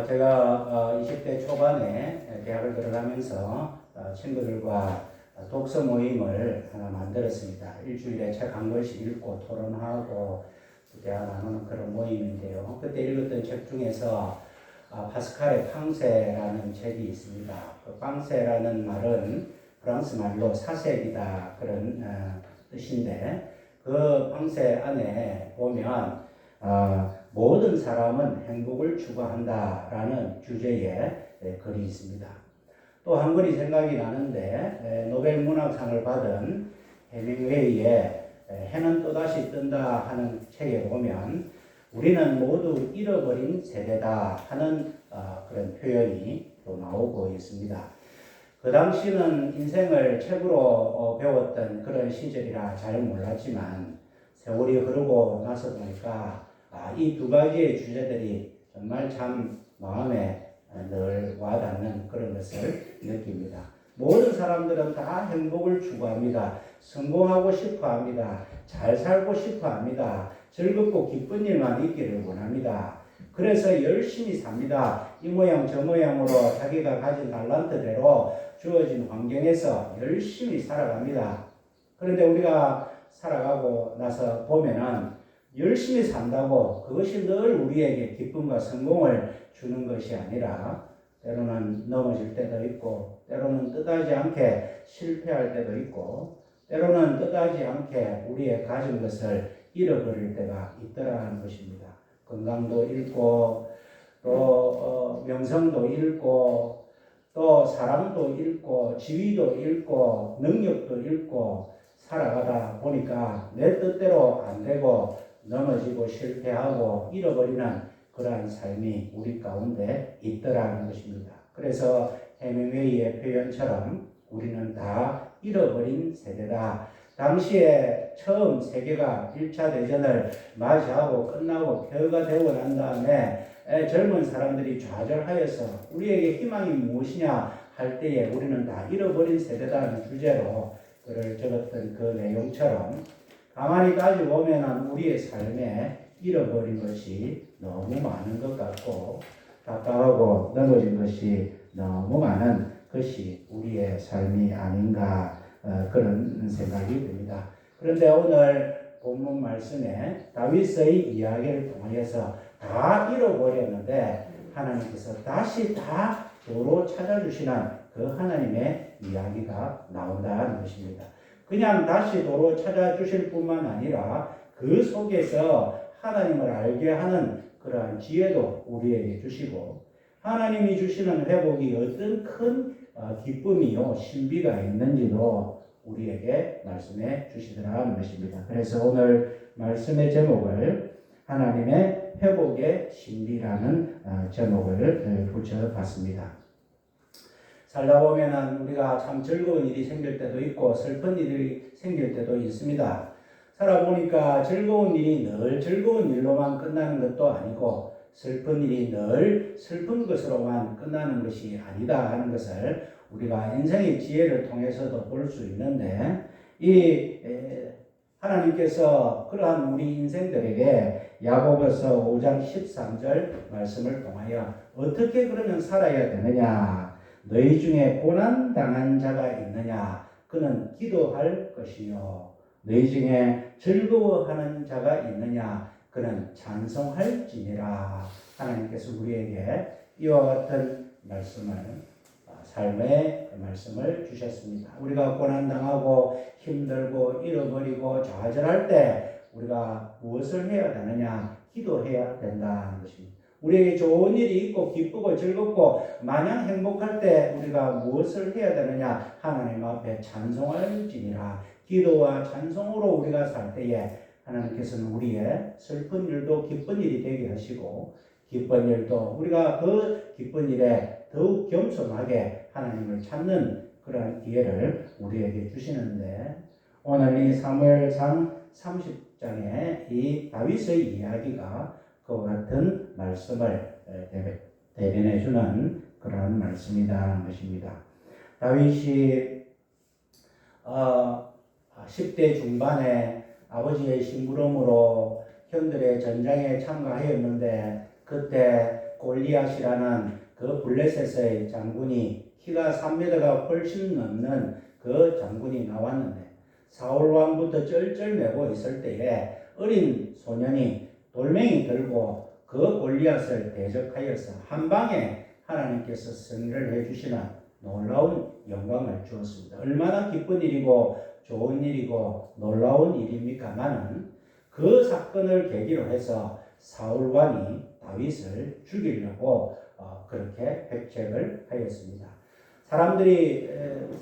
제가 20대 초반에 대학을 들어가면서 친구들과 독서 모임을 하나 만들었습니다. 일주일에 책 한 권씩 읽고 토론하고 대화 나누는 그런 모임인데요. 그때 읽었던 책 중에서 파스칼의 팡세라는 책이 있습니다. 그 팡세라는 말은 프랑스 말로 사색이다 그런 뜻인데 그 팡세 안에 보면 모든 사람은 행복을 추구한다라는 주제의 글이 있습니다. 또 한 글이 생각이 나는데 노벨 문학상을 받은 해밍웨이의 해는 또다시 뜬다 하는 책에 보면 우리는 모두 잃어버린 세대다 하는 그런 표현이 또 나오고 있습니다. 그 당시는 인생을 책으로 배웠던 그런 시절이라 잘 몰랐지만 세월이 흐르고 나서 보니까 이 두 가지의 주제들이 정말 참 마음에 늘 와닿는 그런 것을 느낍니다. 모든 사람들은 다 행복을 추구합니다. 성공하고 싶어 합니다. 잘 살고 싶어 합니다. 즐겁고 기쁜 일만 있기를 원합니다. 그래서 열심히 삽니다. 이 모양 저 모양으로 자기가 가진 달란트대로 주어진 환경에서 열심히 살아갑니다. 그런데 우리가 살아가고 나서 보면은 열심히 산다고 그것이 늘 우리에게 기쁨과 성공을 주는 것이 아니라 때로는 넘어질 때도 있고 때로는 뜻하지 않게 실패할 때도 있고 때로는 뜻하지 않게 우리의 가진 것을 잃어버릴 때가 있더라는 것입니다. 건강도 잃고 또 명성도 잃고 또 사랑도 잃고 지위도 잃고 능력도 잃고 살아가다 보니까 내 뜻대로 안 되고 넘어지고 실패하고 잃어버리는 그러한 삶이 우리 가운데 있더라는 것입니다. 그래서 해밍웨이의 표현처럼 우리는 다 잃어버린 세대다. 당시에 처음 세계가 1차 대전을 맞이하고 끝나고 폐허가 되고 난 다음에 젊은 사람들이 좌절하여서 우리에게 희망이 무엇이냐 할 때에 우리는 다 잃어버린 세대다는 주제로 글을 적었던 그 내용처럼 가만히 따지고 보면 우리의 삶에 잃어버린 것이 너무 많은 것 같고 답답하고 넘어진 것이 너무 많은 것이 우리의 삶이 아닌가 그런 생각이 듭니다. 그런데 오늘 본문 말씀에 다윗의 이야기를 통해서 다 잃어버렸는데 하나님께서 다시 다 도로 찾아주시는 그 하나님의 이야기가 나온다는 것입니다. 그냥 다시 도로 찾아주실 뿐만 아니라 그 속에서 하나님을 알게 하는 그러한 지혜도 우리에게 주시고 하나님이 주시는 회복이 어떤 큰 기쁨이요 신비가 있는지도 우리에게 말씀해 주시더라는 것입니다. 그래서 오늘 말씀의 제목을 하나님의 회복의 신비라는 제목을 붙여봤습니다. 살다 보면 우리가 참 즐거운 일이 생길 때도 있고 슬픈 일이 생길 때도 있습니다. 살아보니까 즐거운 일이 늘 즐거운 일로만 끝나는 것도 아니고 슬픈 일이 늘 슬픈 것으로만 끝나는 것이 아니다 하는 것을 우리가 인생의 지혜를 통해서도 볼 수 있는데 하나님께서 그러한 우리 인생들에게 야고보서 5장 13절 말씀을 통하여 어떻게 그러면 살아야 되느냐 너희 중에 고난 당한 자가 있느냐 그는 기도할 것이요 너희 중에 즐거워하는 자가 있느냐 그는 찬송할지니라. 하나님께서 우리에게 이와 같은 말씀을 삶의 말씀을 주셨습니다. 우리가 고난당하고 힘들고 잃어버리고 좌절할 때 우리가 무엇을 해야 되느냐 기도해야 된다는 것입니다. 우리에게 좋은 일이 있고 기쁘고 즐겁고 마냥 행복할 때 우리가 무엇을 해야 되느냐 하나님 앞에 찬송할지니라. 기도와 찬송으로 우리가 살 때에 하나님께서는 우리의 슬픈 일도 기쁜 일이 되게 하시고 기쁜 일도 우리가 그 기쁜 일에 더욱 겸손하게 하나님을 찾는 그러한 기회를 우리에게 주시는데 오늘 이 사무엘상 30장의 이 다윗의 이야기가 그와 같은 말씀을 대변해 주는 그러한 말씀이라는 것입니다. 다윗이 10대 중반에 아버지의 심부름으로 현들의 전장에 참가하였는데 그때 골리앗이라는 그 블레셋의 장군이 키가 3m가 훨씬 넘는 그 장군이 나왔는데 사울 왕부터 쩔쩔매고 있을 때에 어린 소년이 돌멩이 들고 그 골리앗을 대적하여서 한 방에 하나님께서 승리를 해주시는 놀라운 영광을 주었습니다. 얼마나 기쁜 일이고 좋은 일이고 놀라운 일입니까마는 그 사건을 계기로 해서 사울 왕이 다윗을 죽이려고 그렇게 백책을 하였습니다. 사람들이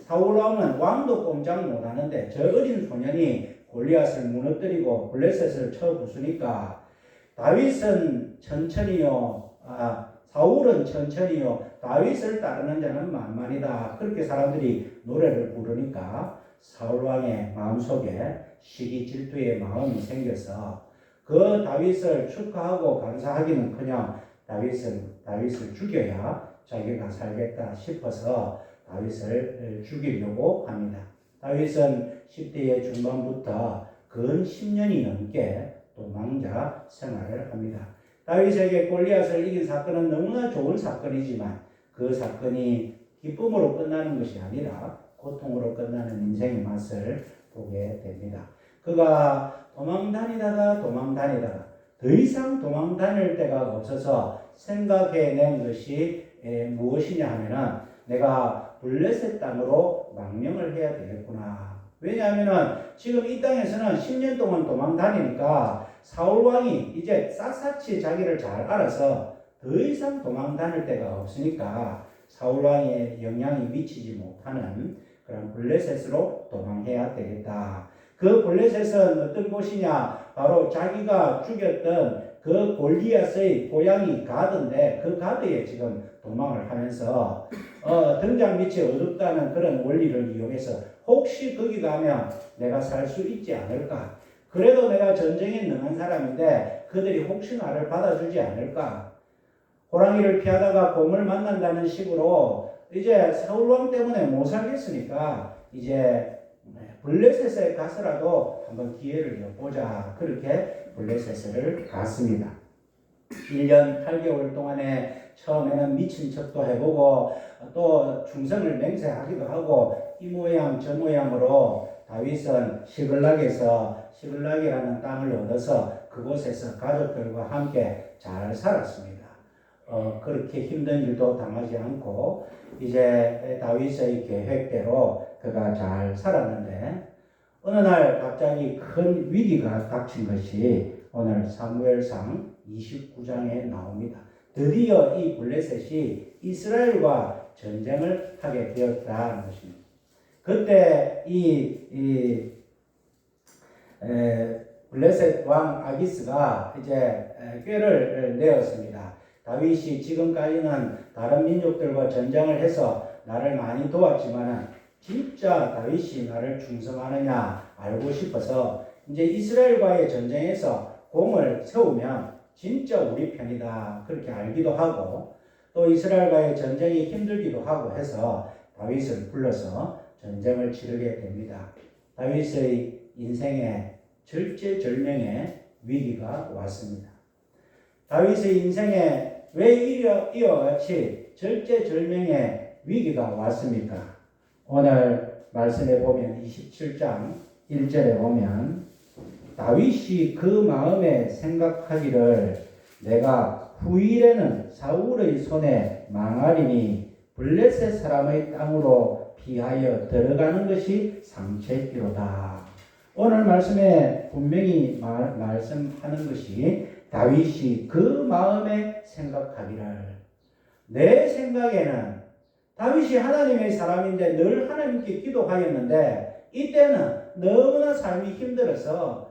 사울 왕도 꼼짝 못하는데 저 어린 소년이 골리앗을 무너뜨리고 블레셋을 쳐 부수니까 다윗은 천천히요, 사울은 천천히요, 다윗을 따르는 자는 만만이다. 그렇게 사람들이 노래를 부르니까 사울 왕의 마음속에 시기 질투의 마음이 생겨서 그 다윗을 축하하고 감사하기는커녕 다윗을 죽여야 자기가 살겠다 싶어서 다윗을 죽이려고 합니다. 다윗은 10대의 중반부터 근 10년이 넘게 도망자 생활을 합니다. 다윗에게 골리앗을 이긴 사건은 너무나 좋은 사건이지만 그 사건이 기쁨으로 끝나는 것이 아니라 고통으로 끝나는 인생의 맛을 보게 됩니다. 그가 도망다니다가 더 이상 도망다닐 데가 없어서 생각해낸 것이 무엇이냐 하면은 내가 블레셋 땅으로 망명을 해야 되겠구나. 왜냐하면은 지금 이 땅에서는 10년 동안 도망다니니까 사울 왕이 이제 샅샅이 자기를 잘 알아서 더 이상 도망다닐 데가 없으니까 사울 왕의 영향이 미치지 못하는 그런 블레셋으로 도망해야 되겠다. 그 블레셋은 어떤 곳이냐? 바로 자기가 죽였던 그 골리앗의 고향이 가드인데 그 가드에 지금 도망을 하면서 등잔 밑이 어둡다는 그런 원리를 이용해서 혹시 거기 가면 내가 살 수 있지 않을까? 그래도 내가 전쟁에 능한 사람인데 그들이 혹시 나를 받아주지 않을까? 호랑이를 피하다가 곰을 만난다는 식으로 이제 사울왕 때문에 못 살겠으니까 이제 블레셋에 가서라도 한번 기회를 엿보자. 그렇게 블레셋을 갔습니다. 1년 8개월 동안에 처음에는 미친 척도 해보고 또 충성을 맹세하기도 하고 이 모양 저 모양으로 다윗은 시글락이라는 땅을 얻어서 그곳에서 가족들과 함께 잘 살았습니다. 그렇게 힘든 일도 당하지 않고 이제 다윗의 계획대로 그가 잘 살았는데 어느 날 갑자기 큰 위기가 닥친 것이 오늘 사무엘상 29장에 나옵니다. 드디어 이 블레셋이 이스라엘과 전쟁을 하게 되었다는 것입니다. 그때 블레셋 왕 아기스가 이제 꾀를 내었습니다. 다윗이 지금까지는 다른 민족들과 전쟁을 해서 나를 많이 도왔지만은 진짜 다윗이 나를 충성하느냐 알고 싶어서 이제 이스라엘과의 전쟁에서 공을 세우면 진짜 우리 편이다 그렇게 알기도 하고 또 이스라엘과의 전쟁이 힘들기도 하고 해서 다윗을 불러서 전쟁을 치르게 됩니다. 다윗의 인생에 절제절명의 위기가 왔습니다. 다윗의 인생에 왜 이와 같이 절제절명의 위기가 왔습니까? 오늘 말씀에 보면 27장 1절에 보면 다윗이 그 마음에 생각하기를 내가 후일에는 사울의 손에 망하리니 블레셋 사람의 땅으로 피하여 들어가는 것이 상책이로다. 오늘 말씀에 분명히 말씀하는 것이 다윗이 그 마음에 생각하기를 내 생각에는 다윗이 하나님의 사람인데 늘 하나님께 기도하였는데 이때는 너무나 삶이 힘들어서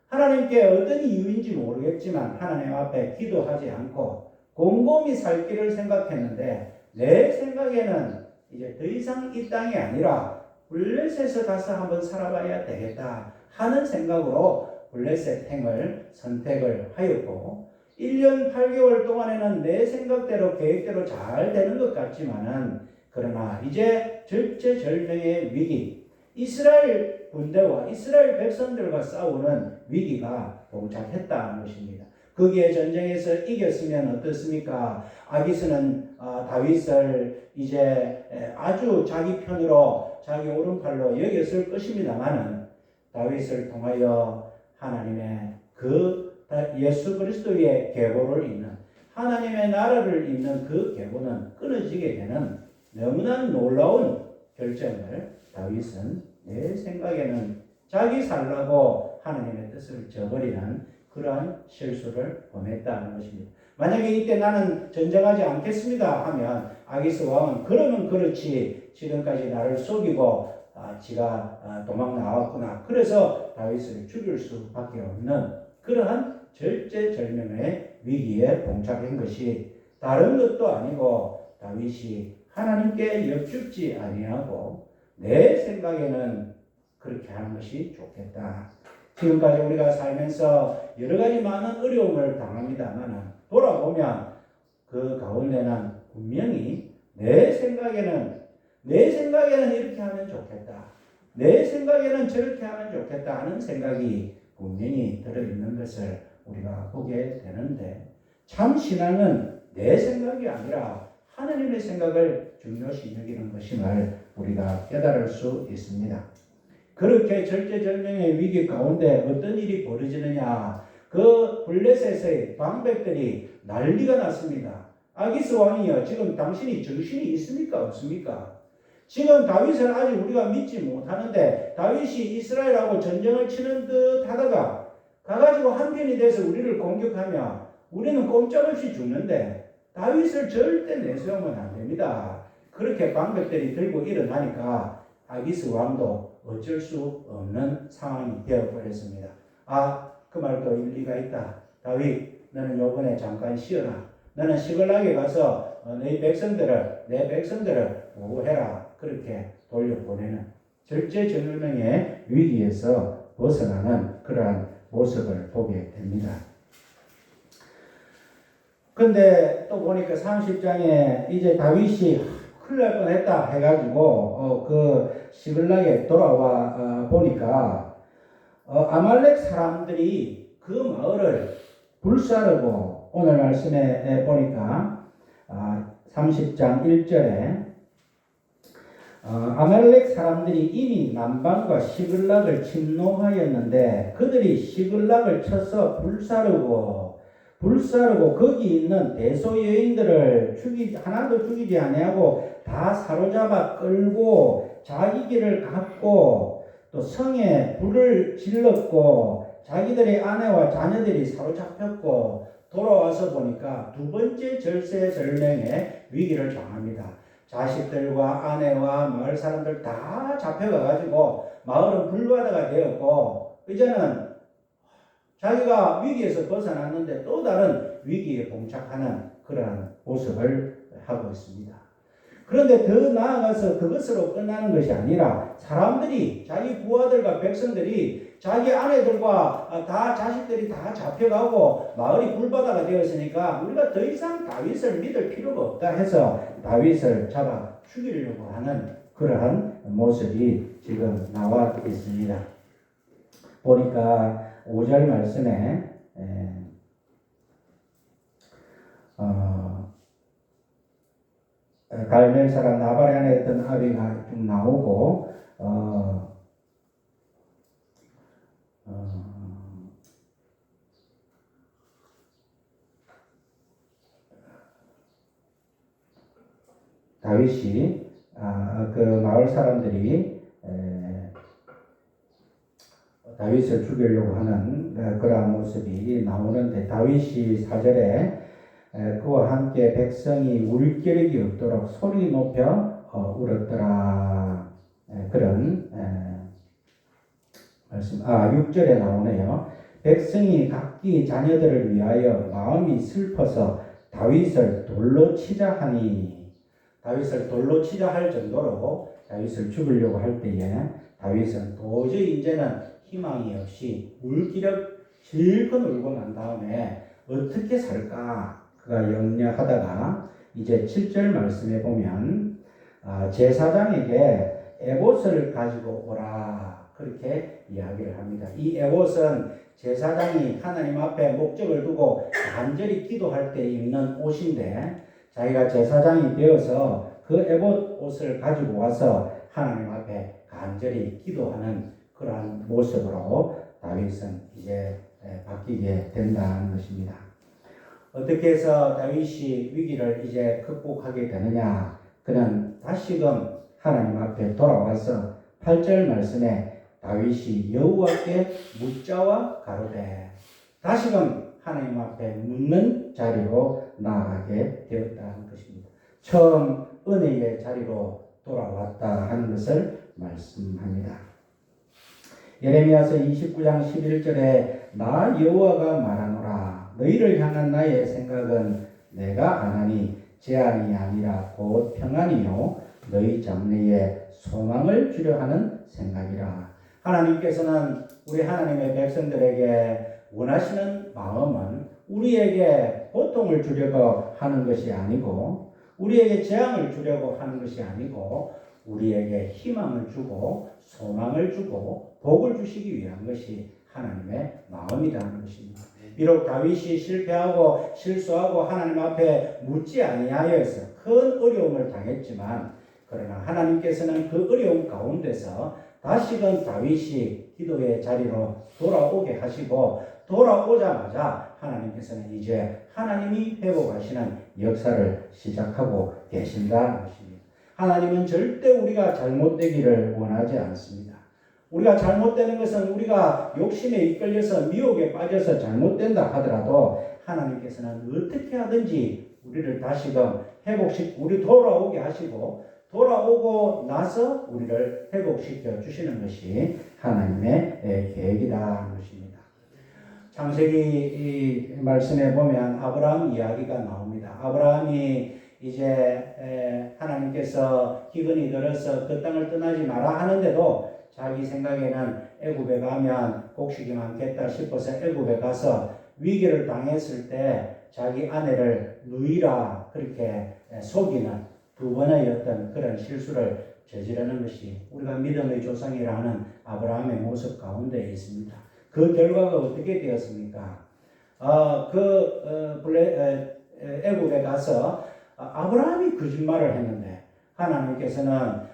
하나님께 어떤 이유인지 모르겠지만 하나님 앞에 기도하지 않고 곰곰이 살 길을 생각했는데 내 생각에는 이제 더 이상 이 땅이 아니라 블레셋에 가서 한번 살아봐야 되겠다 하는 생각으로 블레셋 행을 선택을 하였고 1년 8개월 동안에는 내 생각대로 계획대로 잘 되는 것 같지만은 그러나 이제 절제절명의 위기 이스라엘 군대와 이스라엘 백성들과 싸우는 위기가 도착했다는 것입니다. 거기에 전쟁에서 이겼으면 어떻습니까? 아기스는 다윗을 이제 아주 자기 편으로 자기 오른팔로 여겼을 것입니다만은 다윗을 통하여 하나님의 그 예수 그리스도의 계보를 잇는 하나님의 나라를 잇는 그 계보는 끊어지게 되는 너무나 놀라운 결정을 다윗은 내 생각에는 자기 살라고 하나님의 뜻을 저버리는 그러한 실수를 범했다는 것입니다. 만약에 이때 나는 전쟁하지 않겠습니다 하면 아기스 왕은 그러면 그렇지 지금까지 나를 속이고 지가 도망 나왔구나. 그래서 다윗을 죽일 수밖에 없는 그러한 절제절명의 위기에 봉착한 것이 다른 것도 아니고 다윗이 하나님께 여쭙지 아니하고 내 생각에는 그렇게 하는 것이 좋겠다. 지금까지 우리가 살면서 여러 가지 많은 어려움을 당합니다만 돌아보면 그 가운데는 분명히 내 생각에는 이렇게 하면 좋겠다. 내 생각에는 저렇게 하면 좋겠다 하는 생각이 분명히 들어있는 것을 우리가 보게 되는데 참 신앙은 내 생각이 아니라 하나님의 생각을 중요시 여기는 것임을 우리가 깨달을 수 있습니다. 그렇게 절제절명의 위기 가운데 어떤 일이 벌어지느냐? 그 블레셋의 방백들이 난리가 났습니다. 아기스 왕이여, 지금 당신이 정신이 있습니까? 없습니까? 지금 다윗을 아직 우리가 믿지 못하는데 다윗이 이스라엘하고 전쟁을 치는 듯 하다가 가가지고 한편이 돼서 우리를 공격하며 우리는 꼼짝없이 죽는데 다윗을 절대 내세우면 안 됩니다. 그렇게 방백들이 들고 일어나니까 아기스 왕도 어쩔 수 없는 상황이 되어버렸습니다. 그 말도 일리가 있다. 다윗, 너는 요번에 잠깐 쉬어라. 너는 시글락에 가서 내 백성들을 보호해라. 그렇게 돌려보내는 절제절명의 위기에서 벗어나는 그러한 모습을 보게 됩니다. 근데 또 보니까 30장에 이제 다윗이 큰일 날 뻔했다 해가지고 그 시글락에 돌아와 보니까 아말렉 사람들이 그 마을을 불사르고 오늘 말씀에 보니까 30장 1절에 아말렉 사람들이 이미 남방과 시글락을 침노하였는데 그들이 시글락을 쳐서 불사르고 거기 있는 대소 여인들을 하나도 죽이지 아니하고 다 사로잡아 끌고 자기 길을 갔고 또 성에 불을 질렀고 자기들의 아내와 자녀들이 사로잡혔고 돌아와서 보니까 두 번째 절세절명의 위기를 당합니다. 자식들과 아내와 마을 사람들 다 잡혀가가지고 마을은 불바다가 되었고 이제는 자기가 위기에서 벗어났는데 또 다른 위기에 봉착하는 그러한 모습을 하고 있습니다. 그런데 더 나아가서 그것으로 끝나는 것이 아니라 사람들이 자기 부하들과 백성들이 자기 아내들과 다 자식들이 다 잡혀가고 마을이 불바다가 되었으니까 우리가 더 이상 다윗을 믿을 필요가 없다 해서 다윗을 잡아 죽이려고 하는 그러한 모습이 지금 나와 있습니다. 보니까 5절 말씀에 갈멜 사람 나발의 아내였던 아비가 좀 나오고 다윗이 그 마을 사람들이 다윗을 죽이려고 하는 그러한 모습이 나오는데 다윗이 4절에 그와 함께 백성이 울 겨력이 없도록 소리 높여 울었더라. 그런 말씀. 6절에 나오네요. 백성이 각기 자녀들을 위하여 마음이 슬퍼서 다윗을 돌로 치자 하니 다윗을 돌로 치자 할 정도로 다윗을 죽이려고 할 때에 다윗은 도저히 이제는 희망이 없이 울기력 실컷 울고 난 다음에 어떻게 살까 그가 염려하다가 이제 7절 말씀에 보면 제사장에게 에봇을 가지고 오라 그렇게 이야기를 합니다. 이 에봇은 제사장이 하나님 앞에 목적을 두고 간절히 기도할 때 입는 옷인데 자기가 제사장이 되어서 그 에봇 옷을 가지고 와서 하나님 앞에 간절히 기도하는 그러한 모습으로 다윗은 이제 바뀌게 된다는 것입니다. 어떻게 해서 다윗이 위기를 이제 극복하게 되느냐? 그는 다시금 하나님 앞에 돌아와서 8절 말씀에 다윗이 여호와께 묻자와 가로되 다시금 하나님 앞에 묻는 자리로 나아가게 되었다는 것입니다. 처음 은혜의 자리로 돌아왔다 하는 것을 말씀합니다. 예레미야서 29장 11절에 나 여호와가 말하노라 너희를 향한 나의 생각은 내가 안하니 재앙이 아니라 곧 평안이요 너희 장래에 소망을 주려 하는 생각이라. 하나님께서는 우리 하나님의 백성들에게 원하시는 마음은 우리에게 고통을 주려고 하는 것이 아니고 우리에게 재앙을 주려고 하는 것이 아니고 우리에게 희망을 주고 소망을 주고 복을 주시기 위한 것이 하나님의 마음이라는 것입니다. 비록 다윗이 실패하고 실수하고 하나님 앞에 묻지 아니하여서 큰 어려움을 당했지만 그러나 하나님께서는 그 어려움 가운데서 다시금 다윗이 기도의 자리로 돌아오게 하시고 돌아오자마자 하나님께서는 이제 하나님이 회복하시는 역사를 시작하고 계신다는 것입니다. 하나님은 절대 우리가 잘못되기를 원하지 않습니다. 우리가 잘못되는 것은 우리가 욕심에 이끌려서 미혹에 빠져서 잘못된다 하더라도 하나님께서는 어떻게 하든지 우리를 다시금 우리 돌아오게 하시고 돌아오고 나서 우리를 회복시켜 주시는 것이 하나님의 계획이라는 것입니다. 창세기 말씀에 보면 아브라함 이야기가 나옵니다. 아브라함이 이제 하나님께서 기근이 들어서 그 땅을 떠나지 마라 하는데도 자기 생각에는 애굽에 가면 곡식이 많겠다 싶어서 애굽에 가서 위기를 당했을 때 자기 아내를 누이라 그렇게 속이는 두 번의 어떤 그런 실수를 저지르는 것이 우리가 믿음의 조상이라는 아브라함의 모습 가운데 있습니다. 그 결과가 어떻게 되었습니까? 애굽에 가서 아브라함이 거짓말을 했는데 하나님께서는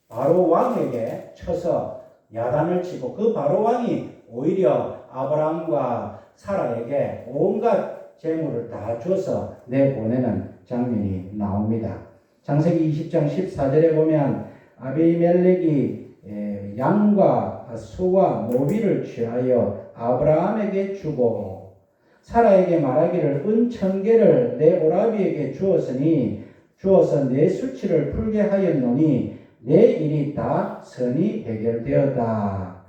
바로 왕에게 쳐서 야단을 치고 그 바로 왕이 오히려 아브라함과 사라에게 온갖 재물을 다 줘서 내보내는 장면이 나옵니다. 창세기 20장 14절에 보면 아비멜렉이 양과 소와 노비를 취하여 아브라함에게 주고 사라에게 말하기를 은 1000개를 내 오라비에게 주어서 내 수치를 풀게 하였노니 내 일이 다 선이 해결되었다.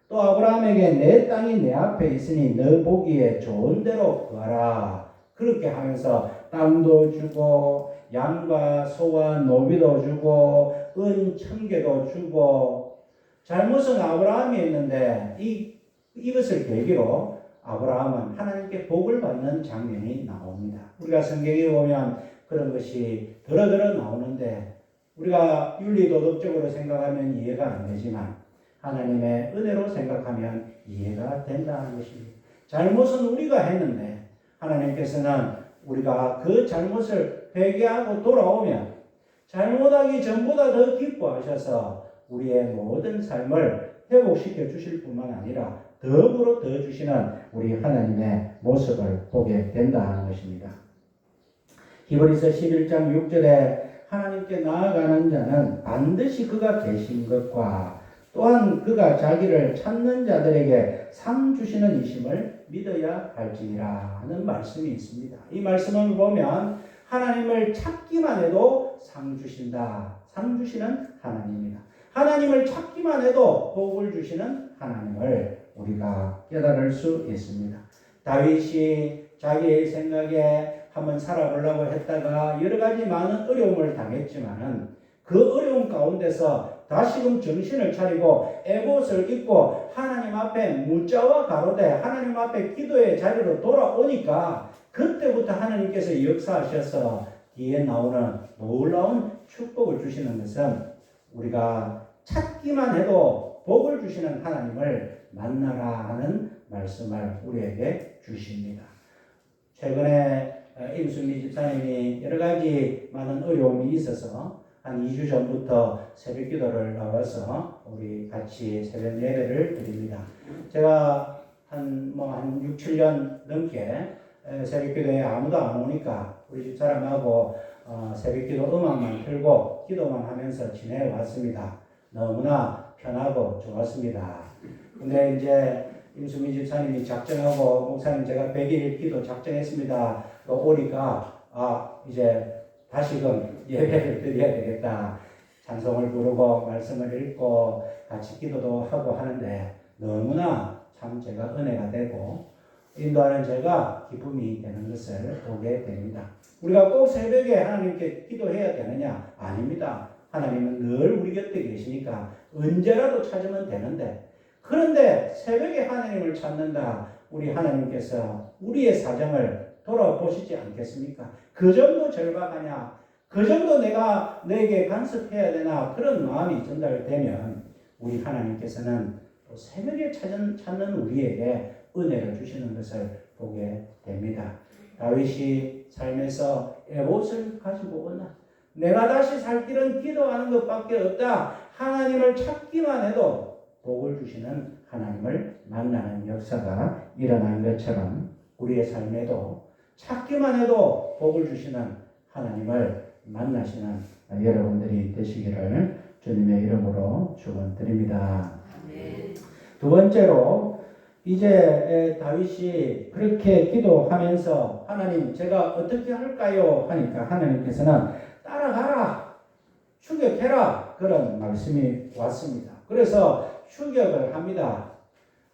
또 아브라함에게 내 땅이 내 앞에 있으니 너 보기에 좋은 대로 구하라. 그렇게 하면서 땅도 주고 양과 소와 노비도 주고 은 1000개도 주고 잘못은 아브라함이 했는데 이것을 계기로 아브라함은 하나님께 복을 받는 장면이 나옵니다. 우리가 성경에 보면 그런 것이 더러더러 나오는데 우리가 윤리도덕적으로 생각하면 이해가 안 되지만 하나님의 은혜로 생각하면 이해가 된다는 것입니다. 잘못은 우리가 했는데 하나님께서는 우리가 그 잘못을 회개하고 돌아오면 잘못하기 전보다 더 기뻐하셔서 우리의 모든 삶을 회복시켜 주실 뿐만 아니라 덕으로 더 주시는 우리 하나님의 모습을 보게 된다는 것입니다. 히브리서 11장 6절에 하나님께 나아가는 자는 반드시 그가 계신 것과 또한 그가 자기를 찾는 자들에게 상 주시는 이심을 믿어야 할지니라 하는 말씀이 있습니다. 이 말씀을 보면 하나님을 찾기만 해도 상 주신다. 상 주시는 하나님입니다. 하나님을 찾기만 해도 복을 주시는 하나님을 우리가 깨달을 수 있습니다. 다윗이 자기의 생각에 한번 살아보려고 했다가 여러 가지 많은 어려움을 당했지만은 그 어려움 가운데서 다시금 정신을 차리고 에봇을 입고 하나님 앞에 묻자와 가로되 하나님 앞에 기도의 자리로 돌아오니까 그때부터 하나님께서 역사하셔서 뒤에 나오는 놀라운 축복을 주시는 것은 우리가 찾기만 해도 복을 주시는 하나님을 만나라 하는 말씀을 우리에게 주십니다. 최근에 임순미 집사님이 여러 가지 많은 어려움이 있어서 한 2주 전부터 새벽 기도를 나와서 우리 같이 새벽 예배를 드립니다. 제가 한 6, 7년 넘게 새벽 기도에 아무도 안 오니까 우리 집사람하고 새벽 기도 음악만 틀고 기도만 하면서 지내왔습니다. 너무나 편하고 좋았습니다. 근데 이제 임수미 집사님이 작정하고 목사님 제가 100일 기도 작정했습니다. 또 오니까 이제 다시금 예배를 드려야 되겠다. 찬송을 부르고 말씀을 읽고 같이 기도도 하고 하는데 너무나 참 제가 은혜가 되고 인도하는 제가 기쁨이 되는 것을 보게 됩니다. 우리가 꼭 새벽에 하나님께 기도해야 되느냐? 아닙니다. 하나님은 늘 우리 곁에 계시니까 언제라도 찾으면 되는데 그런데 새벽에 하나님을 찾는다. 우리 하나님께서 우리의 사정을 돌아보시지 않겠습니까? 그 정도 절박하냐? 그 정도 내가 너에게 간섭해야 되나? 그런 마음이 전달되면 우리 하나님께서는 또 새벽에 찾는 우리에게 은혜를 주시는 것을 보게 됩니다. 다윗이 삶에서 에봇을 가지고 오나? 내가 다시 살 길은 기도하는 것밖에 없다. 하나님을 찾기만 해도 복을 주시는 하나님을 만나는 역사가 일어난 것처럼 우리의 삶에도 찾기만 해도 복을 주시는 하나님을 만나시는 여러분들이 되시기를 주님의 이름으로 축원드립니다. 두 번째로 이제 다윗이 그렇게 기도하면서 하나님 제가 어떻게 할까요? 하니까 하나님께서는 따라가라, 추격해라 그런 말씀이 왔습니다. 그래서 추격을 합니다.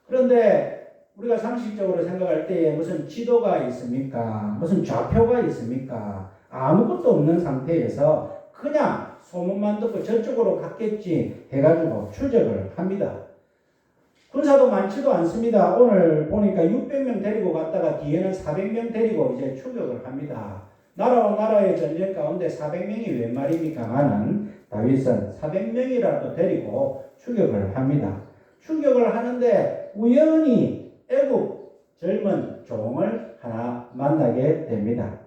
그런데 우리가 상식적으로 생각할 때에 무슨 지도가 있습니까? 무슨 좌표가 있습니까? 아무것도 없는 상태에서 그냥 소문만 듣고 저쪽으로 갔겠지 해가지고 추적을 합니다. 군사도 많지도 않습니다. 오늘 보니까 600명 데리고 갔다가 뒤에는 400명 데리고 이제 추격을 합니다. 나라와 나라의 전쟁 가운데 400명이 웬 말입니까마는 다윗은 400명이라도 데리고 추격을 합니다. 추격을 하는데 우연히 애굽 젊은 종을 하나 만나게 됩니다.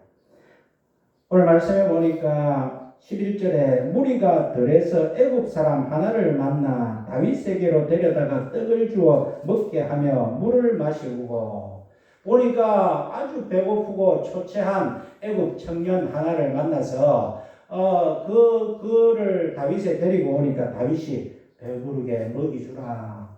오늘 말씀해 보니까 11절에 무리가 들에서 애굽 사람 하나를 만나 다윗에게로 데려다가 떡을 주어 먹게 하며 물을 마시고 보니까 아주 배고프고 초췌한 애굽 청년 하나를 만나서 그를 다윗에 데리고 오니까 다윗이 배부르게 먹이주라,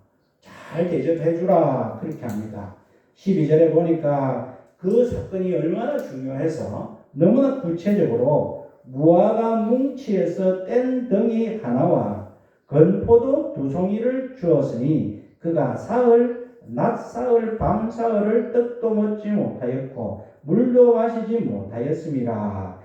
잘 대접해주라 그렇게 합니다. 12절에 보니까 그 사건이 얼마나 중요해서 너무나 구체적으로 무화과 뭉치에서 뗀 덩이 하나와 건포도 2송이를 주었으니 그가 사흘 낮 사흘 밤 사흘을 떡도 먹지 못하였고 물도 마시지 못하였습니다.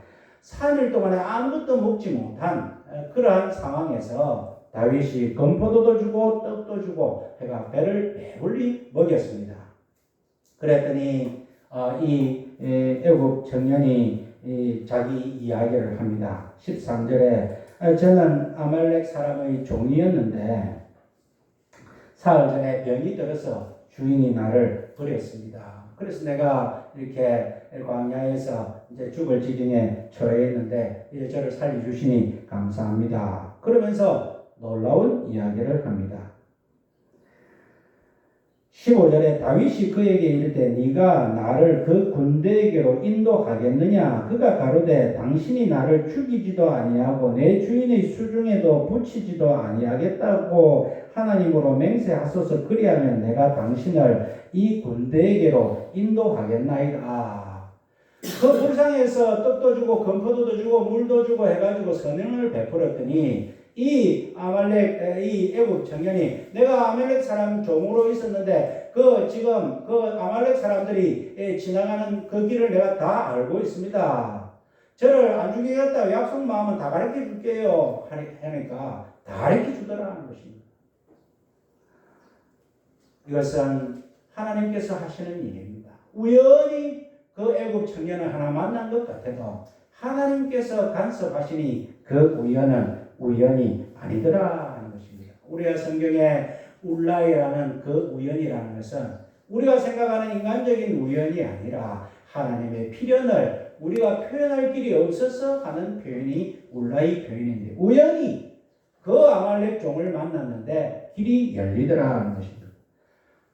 3일 동안에 아무것도 먹지 못한 그러한 상황에서 다윗이 건포도도 주고 떡도 주고 해가 배를 배불리 먹였습니다. 그랬더니 이 애굽 청년이 자기 이야기를 합니다. 13절에 저는 아말렉 사람의 종이었는데 사흘 전에 병이 들어서 주인이 나를 버렸습니다. 그래서 내가 이렇게 광야에서 이제 죽을 지경에 처해 있는데 이제 저를 살려주시니 감사합니다. 그러면서 놀라운 이야기를 합니다. 15절에 다윗이 그에게 이르되 네가 나를 그 군대에게로 인도하겠느냐? 그가 가로되 당신이 나를 죽이지도 아니하고 내 주인의 수중에도 붙이지도 아니하겠다고 하나님으로 맹세하소서. 그리하면 내가 당신을 이 군대에게로 인도하겠나이다. 그 불상에서 떡도 주고 건포도도 주고 물도 주고 해가지고 선행을 베풀었더니 이 아말렉 이 애굽 청년이 내가 아말렉 사람 종으로 있었는데 지금 아말렉 사람들이 지나가는 그 길을 내가 다 알고 있습니다. 저를 안 죽이겠다고 약속 마음은 다 가르쳐 줄게요 하니까 다 가르쳐 주더라는 것입니다. 이것은 하나님께서 하시는 일입니다. 우연히 그 애굽 청년을 하나 만난 것 같아도 하나님께서 간섭하시니 그 우연은 우연이 아니더라 하는 것입니다. 우리가 성경에 울라이라는 그 우연이라는 것은 우리가 생각하는 인간적인 우연이 아니라 하나님의 필연을 우리가 표현할 길이 없어서 하는 표현이 울라이 표현인데, 우연히 그 아말렉 종을 만났는데 길이 열리더라 하는 것입니다.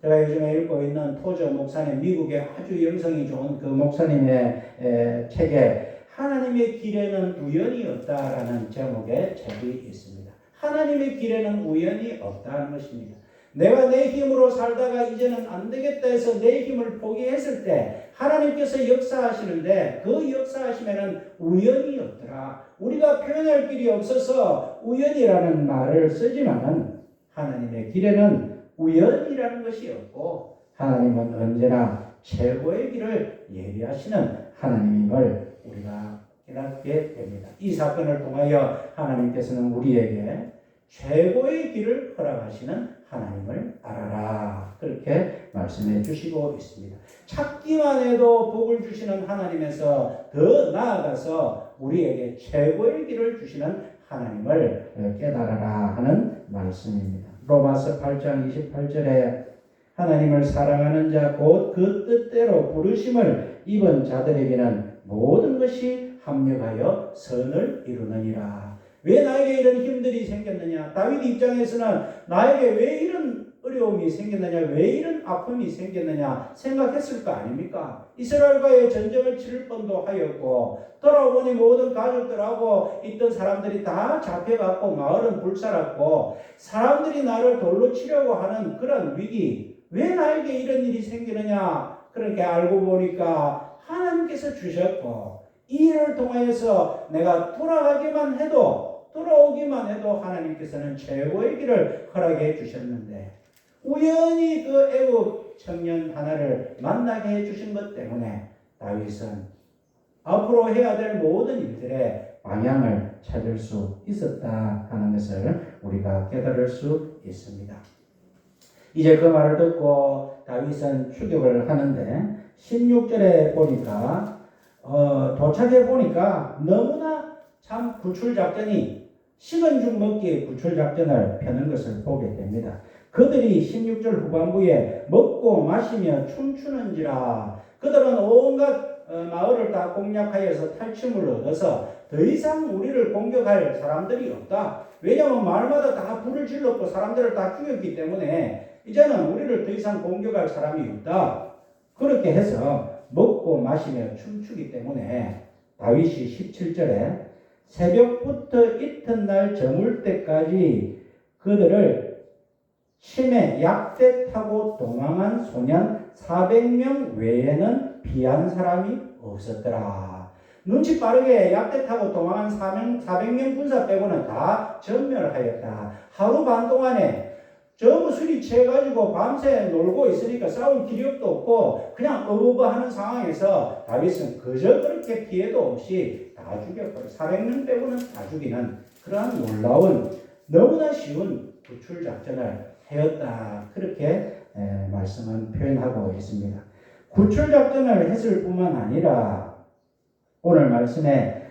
제가 요즘에 읽고 있는 토저 목사님, 미국의 아주 영성이 좋은 그 목사님의 책에 하나님의 길에는 우연이 없다라는 제목의 책이 있습니다. 하나님의 길에는 우연이 없다는 것입니다. 내가 내 힘으로 살다가 이제는 안 되겠다 해서 내 힘을 포기했을 때 하나님께서 역사하시는데 그 역사하심에는 우연이 없더라. 우리가 표현할 길이 없어서 우연이라는 말을 쓰지만은 하나님의 길에는 우연이라는 것이 없고 하나님은 언제나 최고의 길을 예비하시는 하나님임을 우리가 깨닫게 됩니다. 이 사건을 통하여 하나님께서는 우리에게 최고의 길을 허락하시는 하나님을 알아라, 그렇게 말씀해 주시고 있습니다. 찾기만 해도 복을 주시는 하나님에서 더 나아가서 우리에게 최고의 길을 주시는 하나님을 깨달아라 하는 말씀입니다. 로마서 8장 28절에 하나님을 사랑하는 자 곧 그 뜻대로 부르심을 입은 자들에게는 모든 것이 합력하여 선을 이루느니라. 왜 나에게 이런 힘들이 생겼느냐? 다윗 입장에서는 나에게 왜 이런 어려움이 생겼느냐? 왜 이런 아픔이 생겼느냐? 생각했을 거 아닙니까? 이스라엘과의 전쟁을 치를 뻔도 하였고 돌아오니 모든 가족들하고 있던 사람들이 다 잡혀갔고 마을은 불살았고 사람들이 나를 돌로 치려고 하는 그런 위기, 왜 나에게 이런 일이 생기느냐? 그렇게 알고 보니까 하나님께서 주셨고 이 일을 통하여서 내가 돌아오기만 해도 하나님께서는 최고의 길을 허락해 주셨는데 우연히 그 애굽 청년 하나를 만나게 해주신 것 때문에 다윗은 앞으로 해야 될 모든 일들의 방향을 찾을 수 있었다 하는 것을 우리가 깨달을 수 있습니다. 이제 그 말을 듣고 다윗은 추격을 하는데 16절에 보니까 도착해 보니까 너무나 참 구출작전이 식은 죽 먹기의 구출작전을 펴는 것을 보게 됩니다. 그들이 16절 후반부에 먹고 마시며 춤추는지라. 그들은 온갖 마을을 다 공략하여서 탈취물을 얻어서 더 이상 우리를 공격할 사람들이 없다. 왜냐하면 마을마다 다 불을 질렀고 사람들을 다 죽였기 때문에 이제는 우리를 더 이상 공격할 사람이 없다. 그렇게 해서 먹고 마시며 춤추기 때문에 다윗이 17절에 새벽부터 이튿날 저물 때까지 그들을 치매 약대 타고 도망한 소년 400명 외에는 피한 사람이 없었더라. 눈치 빠르게 약대 타고 도망한 400명 군사 빼고는 다 전멸하였다. 하루 반 동안에 전부 술이 취해가지고 밤새 놀고 있으니까 싸울 기력도 없고 그냥 어부하는 상황에서 다윗은 그저 그렇게 피해도 없이 다 죽였고 400명 빼고는 다 죽이는 그러한 놀라운 너무나 쉬운 구출작전을 하였다. 그렇게 말씀은 표현하고 있습니다. 구출작전을 했을 뿐만 아니라 오늘 말씀에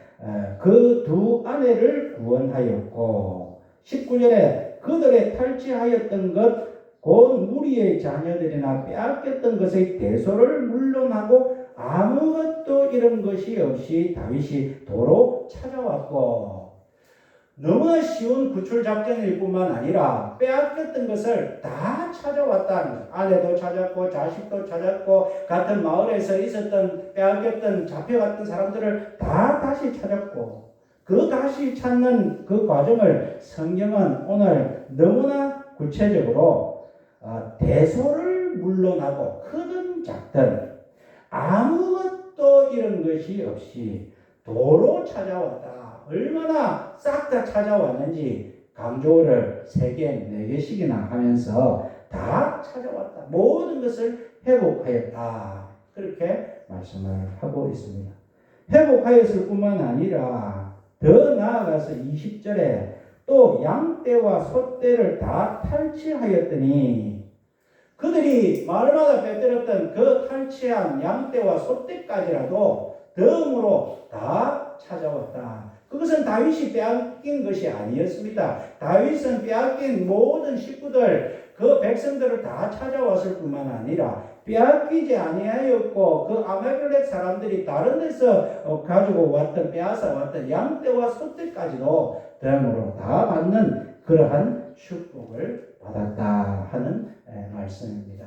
그 두 아내를 구원하였고 19절에 그들의 탈취하였던 것 곧 무리의 자녀들이나 빼앗겼던 것의 대소를 물론하고 아무것도 잃은 것이 없이 다윗이 도로 찾아왔고 너무나 쉬운 구출작전일 뿐만 아니라 빼앗겼던 것을 다 찾아왔다는 것. 아내도 찾았고 자식도 찾았고 같은 마을에서 있었던 빼앗겼던 잡혀갔던 사람들을 다 다시 찾았고 그 다시 찾는 그 과정을 성경은 오늘 너무나 구체적으로 대소를 물론하고 크든 작든 아무것도 잃은 것이 없이 도로 찾아왔다. 얼마나 싹 다 찾아왔는지 강조를 3개, 4개씩이나 하면서 다 찾아왔다. 모든 것을 회복하였다. 그렇게 말씀을 하고 있습니다. 회복하였을 뿐만 아니라 더 나아가서 20절에 또 양떼와 소떼를 다 탈취하였더니 그들이 마을마다 빼뜨렸던 그 탈취한 양떼와 소떼까지라도 덤으로 다 찾아왔다. 그 그것은 다윗이 빼앗긴 것이 아니었습니다. 다윗은 빼앗긴 모든 식구들, 그 백성들을 다 찾아왔을 뿐만 아니라 빼앗기지 아니하였고, 그 아말렉 사람들이 다른 데서 가지고 왔던, 빼앗아 왔던 양떼와 소떼까지도 덤으로 다 받는 그러한 축복을 받았다 하는 말씀입니다.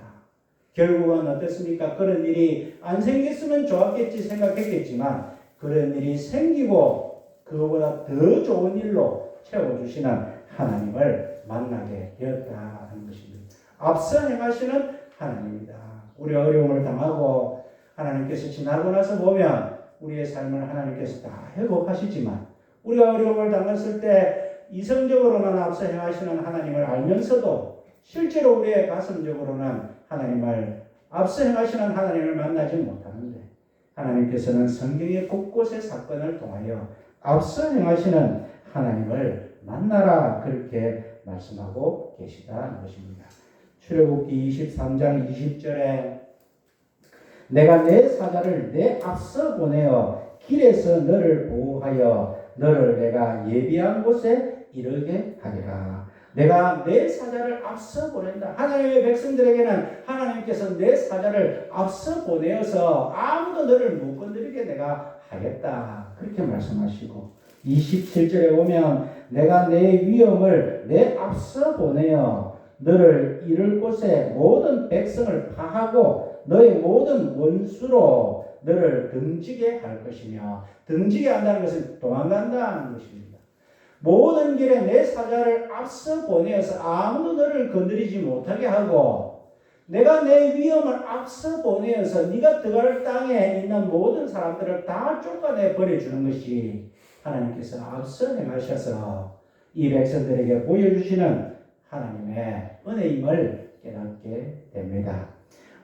결국은 어떻습니까? 그런 일이 안 생겼으면 좋았겠지 생각했겠지만, 그런 일이 생기고 그거보다 더 좋은 일로 채워주시는 하나님을 만나게 되었다 하는 것입니다. 앞서 행하시는 하나님입니다. 우리가 어려움을 당하고 하나님께서 지나고 나서 보면 우리의 삶을 하나님께서 다 회복하시지만, 우리가 어려움을 당했을 때 이성적으로는 앞서 행하시는 하나님을 알면서도 실제로 우리의 가슴적으로는 하나님을 앞서 행하시는 하나님을 만나지 못하는데, 하나님께서는 성경의 곳곳의 사건을 통하여 앞서 행하시는 하나님을 만나라 그렇게 말씀하고 계시다는 것입니다. 출애굽기 23장 20절에 내가 내 사자를 내 앞서 보내어 길에서 너를 보호하여 너를 내가 예비한 곳에 이르게 하리라. 내가 내 사자를 앞서 보낸다. 하나님의 백성들에게는 하나님께서 내 사자를 앞서 보내어서 아무도 너를 못 건드리게 내가 하겠다. 그렇게 말씀하시고 27절에 보면 내가 내 위엄을 내 앞서 보내어 너를 이룰 곳에 모든 백성을 파하고 너의 모든 원수로 너를 등지게 할 것이며, 등지게 한다는 것은 도망간다는 것입니다. 모든 길에 내 사자를 앞서 보내어서 아무도 너를 건드리지 못하게 하고, 내가 내 위엄을 앞서 보내어서 네가 들어갈 땅에 있는 모든 사람들을 다 쫓아내 버려주는 것이 하나님께서 앞서 행하셔서 이 백성들에게 보여주시는 하나님의 은혜임을 깨닫게 됩니다.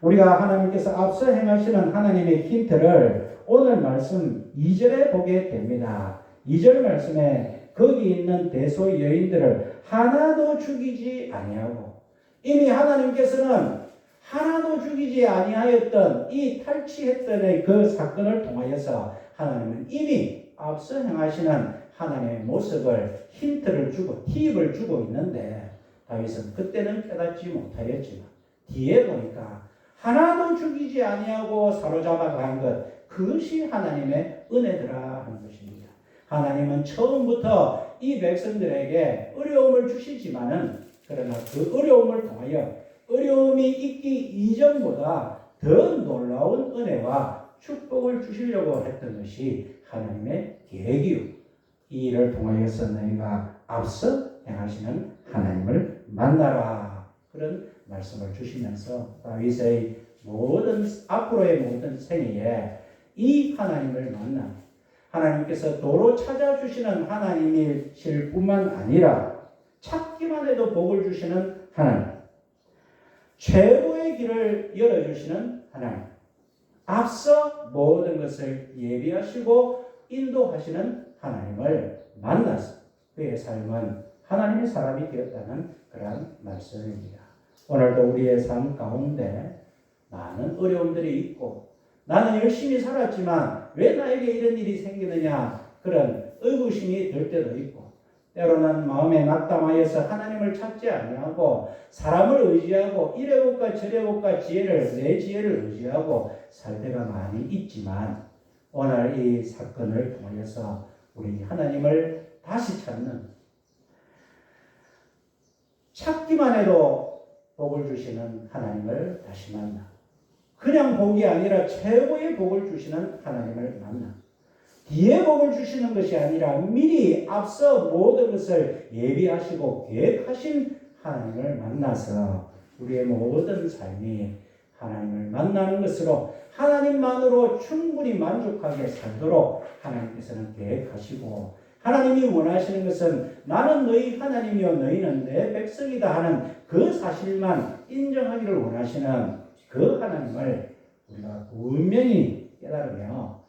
우리가 하나님께서 앞서 행하시는 하나님의 힌트를 오늘 말씀 2절에 보게 됩니다. 2절 말씀에 거기 있는 대소 여인들을 하나도 죽이지 아니하고, 이미 하나님께서는 하나도 죽이지 아니하였던 이 탈취했던 그 사건을 통하여서 하나님은 이미 앞서 행하시는 하나님의 모습을 힌트를 주고 팁을 주고 있는데, 다윗은 그때는 깨닫지 못하였지만 뒤에 보니까 하나도 죽이지 아니하고 사로잡아 간 것, 그것이 하나님의 은혜더라 하는 것입니다. 하나님은 처음부터 이 백성들에게 어려움을 주시지만은, 그러나 그 어려움을 통하여 어려움이 있기 이전보다 더 놀라운 은혜와 축복을 주시려고 했던 것이 하나님의 계획이요, 이 일을 통하여서 너희가 앞서 행하시는 하나님을 만나라, 그런 말씀을 주시면서 다윗의 모든 앞으로의 모든 생애에 이 하나님을 만나, 하나님께서 도로 찾아주시는 하나님이실 뿐만 아니라 찾기만 해도 복을 주시는 하나님, 최고의 길을 열어주시는 하나님, 앞서 모든 것을 예비하시고 인도하시는 하나님을 만나서 그의 삶은 하나님의 사람이 되었다는 그러한 말씀입니다. 오늘도 우리의 삶 가운데 많은 어려움들이 있고, 나는 열심히 살았지만 왜 나에게 이런 일이 생기느냐, 그런 의구심이 들 때도 있고, 때로는 마음에 낙담하여서 하나님을 찾지 아니하고 사람을 의지하고 이래볼까 저래볼까 내 지혜를 의지하고 살 때가 많이 있지만, 오늘 이 사건을 통해서 우리 하나님을 다시 찾기만 해도 복을 주시는 하나님을 다시 만나, 그냥 복이 아니라 최고의 복을 주시는 하나님을 만나, 뒤에 복을 주시는 것이 아니라 미리 앞서 모든 것을 예비하시고 계획하신 하나님을 만나서 우리의 모든 삶이 하나님을 만나는 것으로 하나님만으로 충분히 만족하게 살도록 하나님께서는 계획하시고, 하나님이 원하시는 것은 나는 너희 하나님이요 너희는 내 백성이다 하는 그 사실만 인정하기를 원하시는 그 하나님을 우리가 분명히 깨달으며,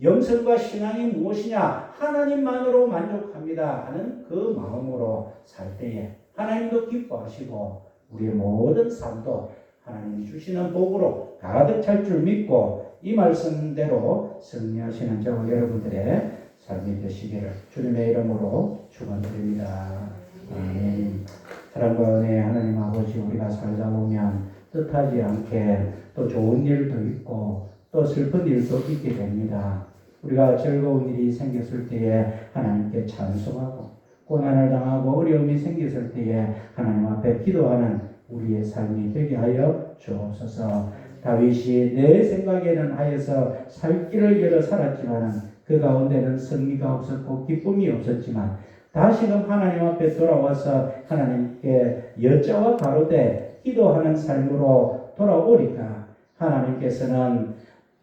영성과 신앙이 무엇이냐, 하나님만으로 만족합니다 하는 그 마음으로 살 때에 하나님도 기뻐하시고 우리의 모든 삶도 하나님이 주시는 복으로 가득 찰 줄 믿고 이 말씀대로 승리하시는 저와 여러분들의 삶이 되시기를 주님의 이름으로 축원드립니다. 아멘. 사랑과 은혜 하나님 아버지, 우리가 살다 보면 뜻하지 않게 또 좋은 일도 있고 또 슬픈 일도 있게 됩니다. 우리가 즐거운 일이 생겼을 때에 하나님께 찬송하고 고난을 당하고 어려움이 생겼을 때에 하나님 앞에 기도하는 우리의 삶이 되게 하여 주옵소서. 다윗이 내 생각에는 하여서 살 길을 열어 살았지만 그 가운데는 승리가 없었고 기쁨이 없었지만 다시금 하나님 앞에 돌아와서 하나님께 여짜와 가로되 기도하는 삶으로 돌아오니까 하나님께서는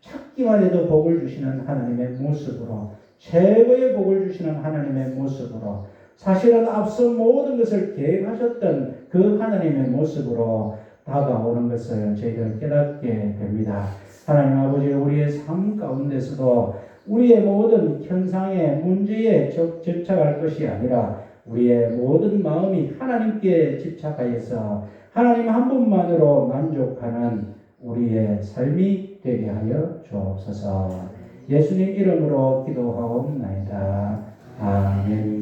찾기만 해도 복을 주시는 하나님의 모습으로, 최고의 복을 주시는 하나님의 모습으로, 사실은 앞서 모든 것을 계획하셨던 그 하나님의 모습으로 다가오는 것을 저희들은 깨닫게 됩니다. 하나님 아버지, 우리의 삶 가운데서도 우리의 모든 현상의 문제에 집착할 것이 아니라 우리의 모든 마음이 하나님께 집착하여서 하나님 한 분만으로 만족하는 우리의 삶이 되게 하여 주옵소서. 예수님 이름으로 기도하옵나이다. 아멘.